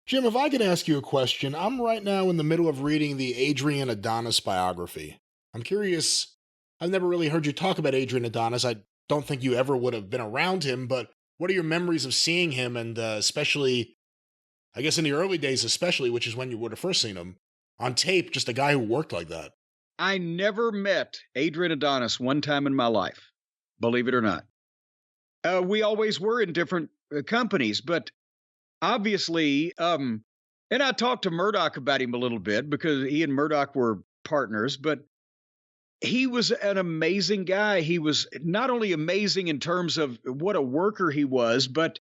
Jim, if I could ask you a question, I'm right now in the middle of reading the Adrian Adonis biography. I'm curious, I've never really heard you talk about Adrian Adonis. I don't think you ever would have been around him, but what are your memories of seeing him and especially, I guess in the early days, especially, which is when you would have first seen him on tape, just a guy who worked like that? I never met Adrian Adonis one time in my life, believe it or not. We always were in different companies, but obviously, and I talked to Murdoch about him a little bit because he and Murdoch were partners, but he was an amazing guy. He was not only amazing in terms of what a worker he was, but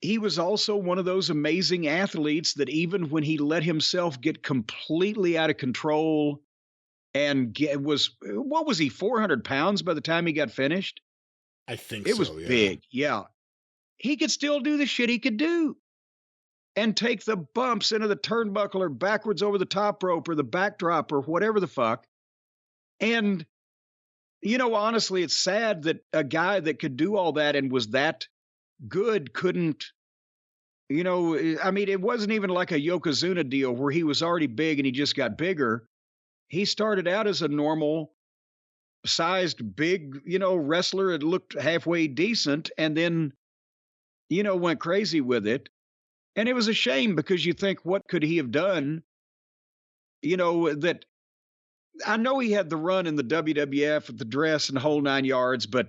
he was also one of those amazing athletes that even when he let himself get completely out of control and what was he, 400 pounds by the time he got finished? I think It was so, yeah. big. Yeah. He could still do the shit he could do and take the bumps into the turnbuckle or backwards over the top rope or the backdrop or whatever the fuck. And, honestly, it's sad that a guy that could do all that and was that good couldn't, I mean, it wasn't even like a Yokozuna deal where he was already big and he just got bigger. He started out as a normal sized, big, wrestler. It looked halfway decent and then, went crazy with it. And it was a shame because you think, what could he have done? That I know he had the run in the WWF with the dress and the whole 9 yards, but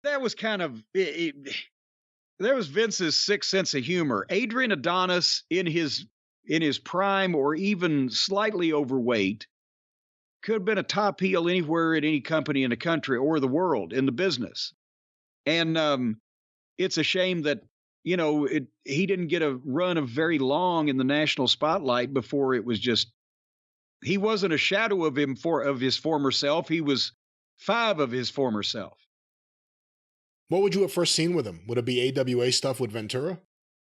that was kind of, there was Vince's sixth sense of humor. Adrian Adonis in his prime or even slightly overweight could have been a top heel anywhere at any company in the country or the world in the business. And it's a shame that, he didn't get a run of very long in the national spotlight before it was just, he wasn't a shadow of his former self. He was 5 of his former self. What would you have first seen with him? Would it be AWA stuff with Ventura?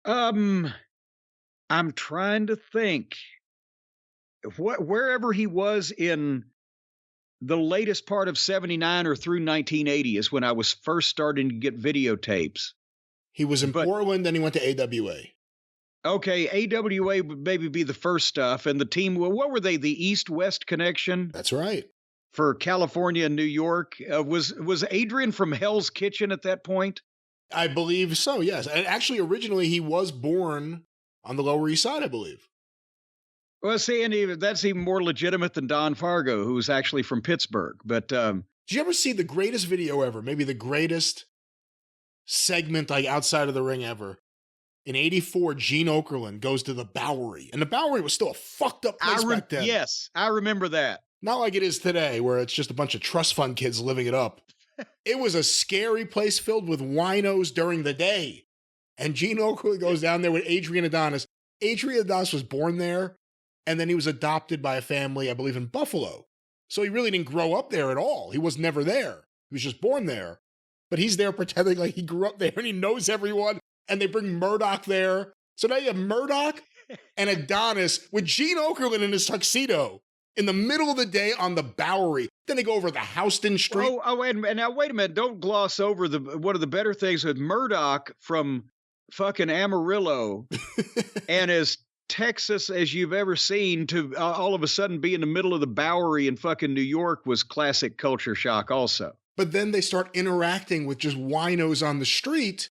I'm trying to think. Wherever he was in the latest part of 79 or through 1980 is when I was first starting to get videotapes. He was in Portland, then he went to AWA. Okay, AWA would maybe be the first stuff. And the team, what were they? The East-West connection? That's right. For California and New York. Was Adrian from Hell's Kitchen at that point? I believe so, yes. And actually, originally, he was born on the Lower East Side, I believe. Well, see, and that's even more legitimate than Don Fargo, who's actually from Pittsburgh. But did you ever see the greatest video ever? Maybe the greatest segment like outside of the ring ever. In 84, Gene Okerlund goes to the Bowery. And the Bowery was still a fucked up place back then. Yes, I remember that. Not like it is today, where it's just a bunch of trust fund kids living it up. It was a scary place filled with winos during the day. And Gene Okerlund goes down there with Adrian Adonis. Adrian Adonis was born there, and then he was adopted by a family, I believe, in Buffalo. So he really didn't grow up there at all. He was never there. He was just born there. But he's there pretending like he grew up there and he knows everyone. And they bring Murdoch there. So now you have Murdoch and Adonis with Gene Okerlund in his tuxedo in the middle of the day on the Bowery. Then they go over the Houston Street. Oh, and now wait a minute. Don't gloss over one of the better things with Murdoch from fucking Amarillo and as Texas as you've ever seen to all of a sudden be in the middle of the Bowery in fucking New York was classic culture shock also. But then they start interacting with just winos on the street.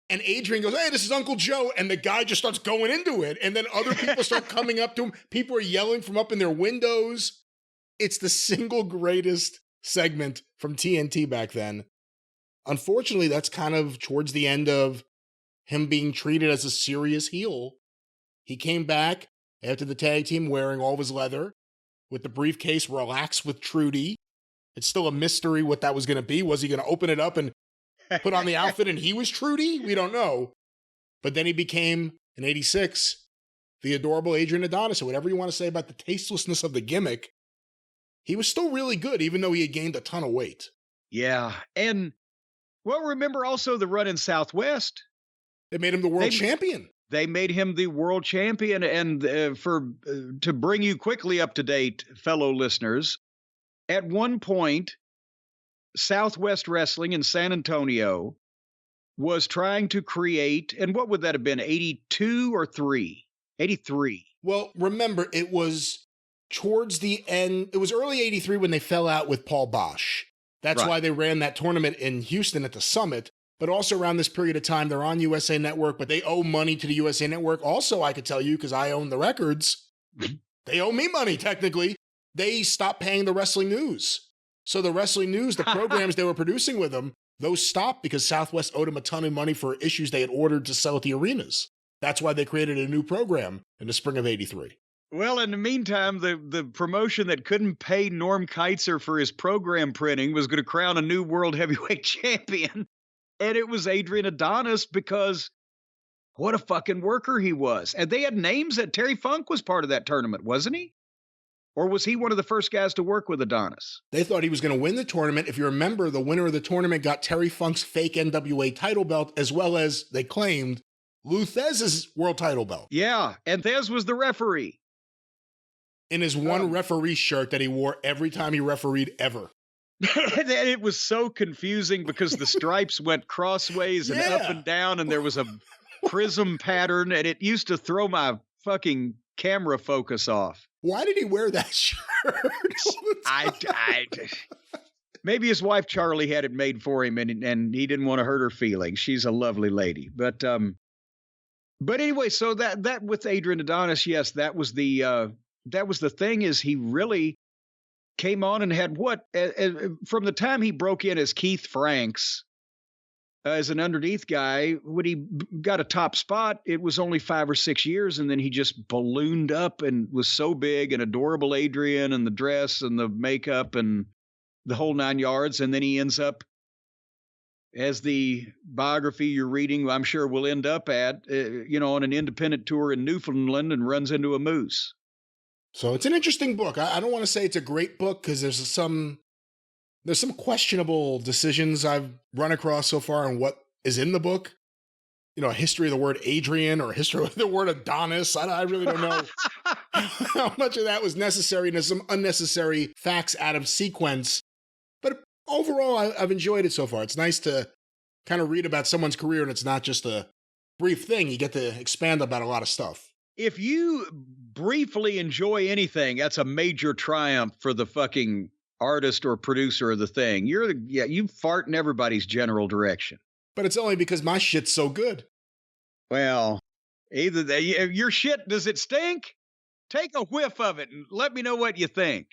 And Adrian goes, hey, this is Uncle Joe. And the guy just starts going into it. And then other people start coming up to him. People are yelling from up in their windows. It's the single greatest segment from TNT back then. Unfortunately, that's kind of towards the end of him being treated as a serious heel. He came back after the tag team wearing all of his leather with the briefcase relaxed with Trudy. It's still a mystery what that was going to be. Was he going to open it up and put on the outfit and he was Trudy? We don't know. But then he became, in 86, the adorable Adrian Adonis. So whatever you want to say about the tastelessness of the gimmick, he was still really good, even though he had gained a ton of weight. Yeah. And, well, remember also the run in Southwest. They made him the world champion. They made him the world champion. And to bring you quickly up to date, fellow listeners, at one point, Southwest Wrestling in San Antonio was trying to create, and what would that have been, 82 or 3? 83. Well, remember, it was towards the end. It was early 83 when they fell out with Paul Bosch. That's Right. why they ran that tournament in Houston at the Summit. But also around this period of time, they're on USA Network, but they owe money to the USA Network. Also, I could tell you, because I own the records, they owe me money, technically. They stopped paying the Wrestling News. So the Wrestling News, the programs they were producing with them, those stopped because Southwest owed them a ton of money for issues they had ordered to sell at the arenas. That's why they created a new program in the spring of 83. Well, in the meantime, the promotion that couldn't pay Norm Keitzer for his program printing was going to crown a new world heavyweight champion. And it was Adrian Adonis, because what a fucking worker he was. And they had names that Terry Funk was part of that tournament, wasn't he? Or was he one of the first guys to work with Adonis? They thought he was going to win the tournament. If you remember, the winner of the tournament got Terry Funk's fake NWA title belt, as well as, they claimed, Lou Thesz's world title belt. Yeah, and Thez was the referee. In his one referee shirt that he wore every time he refereed ever. And it was so confusing because the stripes went crossways and up and down, and there was a prism pattern, and it used to throw my fucking camera focus off. Why did he wear that shirt? Maybe his wife Charlie had it made for him, and he didn't want to hurt her feelings. She's a lovely lady, but anyway, so that with Adrian Adonis, yes, that was the thing. Is he really came on and had what from the time he broke in as Keith Franks as an underneath guy, when he got a top spot, it was only 5 or 6 years, and then he just ballooned up and was so big and adorable Adrian, and the dress and the makeup and the whole 9 yards, and then he ends up, as the biography you're reading, I'm sure will end up at, on an independent tour in Newfoundland, and runs into a moose. So it's an interesting book. I don't want to say it's a great book, because there's some questionable decisions I've run across so far on what is in the book. A history of the word Adrian or a history of the word Adonis. I really don't know how much of that was necessary, and there's some unnecessary facts out of sequence. But overall, I've enjoyed it so far. It's nice to kind of read about someone's career, and it's not just a brief thing. You get to expand about a lot of stuff. If you briefly enjoy anything, that's a major triumph for the fucking artist or producer of the thing. You fart in everybody's general direction. But it's only because my shit's so good. Well, either your shit, does it stink? Take a whiff of it and let me know what you think.